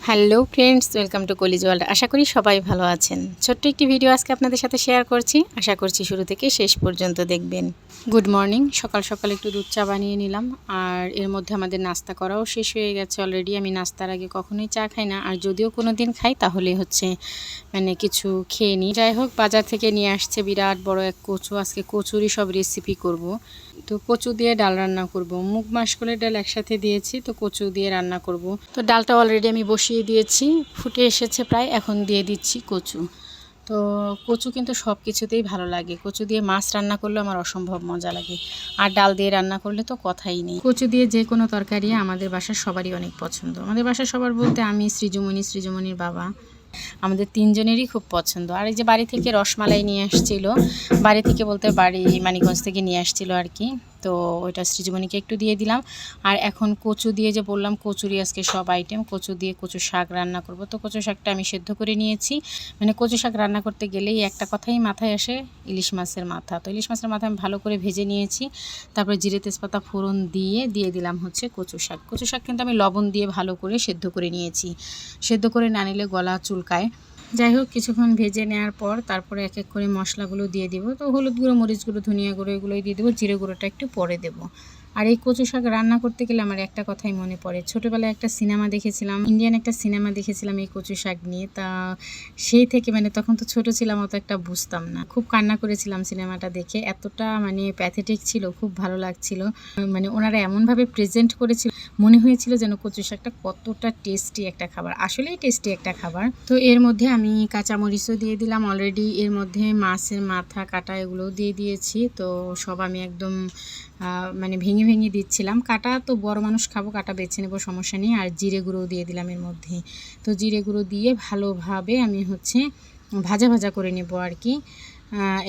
Hello friends, welcome to college world. আশা করি সবাই ভালো আছেন। ছোট্ট একটি ভিডিও আজকে আপনাদের সাথে শেয়ার করছি। আশা করছি শুরু থেকে শেষ পর্যন্ত দেখবেন। Good morning. সকাল সকাল একটু দুধ চা বানিয়ে নিলাম, আর এর মধ্যে আমাদের নাস্তা করাও শেষ হয়ে গেছে অলরেডি। আমি নাস্তার আগে কখনোই চা খাই না, আর যদিও কোনো দিন খাই তাহলে হচ্ছে কিছু খেয়ে নিই। যাই হোক, বাজার থেকে নিয়ে আসছে বিরাট বড় এক কচু। আজকে কচুরই সব রেসিপি করব। তো কচু দিয়ে ডাল রান্না করব। মুগ মাসকলাইয়ের ডাল একসাথে দিয়েছি, তো কচু দিয়ে রান্না করব। তো ডালটা অলরেডি আমি বসিয়ে দিয়েছি, ফুটে এসেছে প্রায়। এখন দিয়ে দিচ্ছি কচু। তো কচু কিন্তু সব কিছুতেই ভালো লাগে। কচু দিয়ে মাছ রান্না করলে আমার অসম্ভব মজা লাগে, আর ডাল দিয়ে রান্না করলে তো কথাই নেই। কচু দিয়ে যে কোনো তরকারি আমাদের বাসার সবারই অনেক পছন্দ। আমাদের বাসার সবার বলতে আমি, সৃজমণির বাবা, আমাদের তিনজনেরই খুব পছন্দ। আর এই যে বাড়ি থেকে রসমালাই নিয়ে আসছিল, বাড়ি থেকে বলতে বাড়ি মানিকগঞ্জ থেকে নিয়ে আসছিল আর কি। তো ওইটা সৃজমণিকে একটু দিয়ে দিলাম। আর এখন কচু দিয়ে যে বললাম, কচুরি আজকে সব আইটেম। কচু দিয়ে কচু শাক রান্না করব। তো কচু শাকটা আমি সেদ্ধ করে নিয়েছি। কচু শাক রান্না করতে গেলেই একটা কথাই মাথায় আসে, ইলিশ মাছের মাথা। তো ইলিশ মাছের মাথা আমি ভালো করে ভেজে নিয়েছি। তারপরে জিরে তেজপাতা ফোড়ন দিয়ে দিলাম হচ্ছে কচু শাক। কচু শাক কিন্তু আমি লবণ দিয়ে ভালো করে সেদ্ধ করে নিয়েছি। সেদ্ধ করে না নিলে গলা চুলকায়। যাই হোক, কিছুক্ষণ ভেজে নেওয়ার পর তারপরে এক এক করে মশলাগুলো দিয়ে দিব। তো হলুদ গুঁড়ো, মরিচ গুঁড়ো, ধনিয়া গুঁড়ো এগুলোই দিয়ে দেবো। জিরে গুঁড়োটা একটু পরে দেবো। আর এই কচু শাক রান্না করতে গেলে আমার একটা কথাই মনে পড়ে। ছোটোবেলায় একটা সিনেমা দেখেছিলাম, ইন্ডিয়ান একটা সিনেমা দেখেছিলাম এই কচু শাক নিয়ে। তা সেই থেকে তখন তো ছোট ছিলাম, অত একটা বুঝতাম না। খুব কান্না করেছিলাম সিনেমাটা দেখে। এতটা প্যাথেটিক ছিল, খুব ভালো লাগছিল। ওনারা এমনভাবে প্রেজেন্ট করেছিল, মনে হয়েছিল যেন কচু শাকটা কতটা টেস্টি একটা খাবার। আসলেই টেস্টি একটা খাবার। তো এর মধ্যে আমি কাঁচামরিচও দিয়ে দিলাম অলরেডি। এর মধ্যে মাছের মাথা কাটা এগুলোও দিয়ে দিয়েছি। তো সব আমি একদম ভেঙে ভেঙে দিচ্ছিলাম। কাটা তো বড় মানুষ খাবো, কাটা বেছে নেবো, সমস্যা নেই। আর জিরে গুঁড়োও দিয়ে দিলাম এর মধ্যে। তো জিরে গুঁড়ো দিয়ে ভালোভাবে আমি ভাজা ভাজা করে নেব আর কি।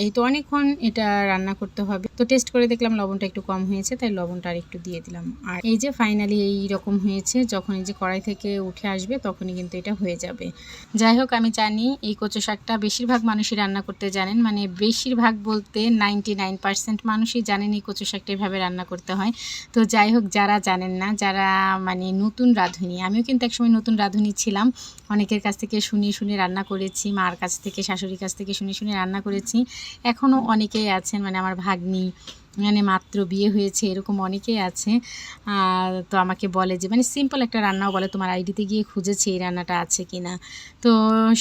এই তো অনেকক্ষণ এটা রান্না করতে হবে। তো টেস্ট করে দেখলাম লবণটা একটু কম হয়েছে, তাই লবণটা আর একটু দিয়ে দিলাম। আর এই যে ফাইনালি এই রকম হয়েছে। যখন এই যে কড়াই থেকে উঠে আসবে তখনই কিন্তু এটা হয়ে যাবে। যাই হোক, আমি জানি এই কচু শাকটা বেশিরভাগ মানুষই রান্না করতে জানেন। বেশিরভাগ বলতে 99% মানুষই জানেন এই কচু শাকটা এভাবে রান্না করতে হয়। তো যাই হোক, যারা জানেন না, যারা নতুন রাঁধুনি, আমিও কিন্তু একসময় নতুন রাঁধুনি ছিলাম। অনেকের কাছ থেকে শুনে রান্না করেছি, মার কাছ থেকে, শাশুড়ির কাছ থেকে শুনে রান্না করেছি। এখনও অনেকেই আছেন, আমার ভাগ্নি মাত্র বিয়ে হয়েছে, এরকম অনেকেই আছে। তো আমাকে বলে যে সিম্পল একটা রান্নাও বলে, তোমার আইডিতে গিয়ে খুঁজেছি এই রান্নাটা আছে কি না। তো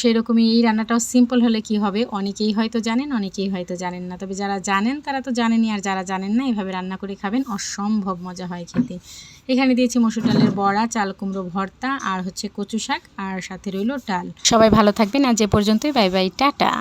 সেরকমই এই রান্নাটাও সিম্পল হলে কি হবে, অনেকেই হয়তো জানেন, অনেকেই হয়তো জানেন না। তবে যারা জানেন তারা তো জানেনই, আর যারা জানেন না এভাবে রান্না করে খাবেন, অসম্ভব মজা হয় খেতে। এখানে দিয়েছি মসুর ডালের বড়া, চাল কুমড়ো ভর্তা, আর হচ্ছে কচু শাক, আর সাথে রইল ডাল। সবাই ভালো থাকবেন। আজ এ পর্যন্তই। Bye bye, tata.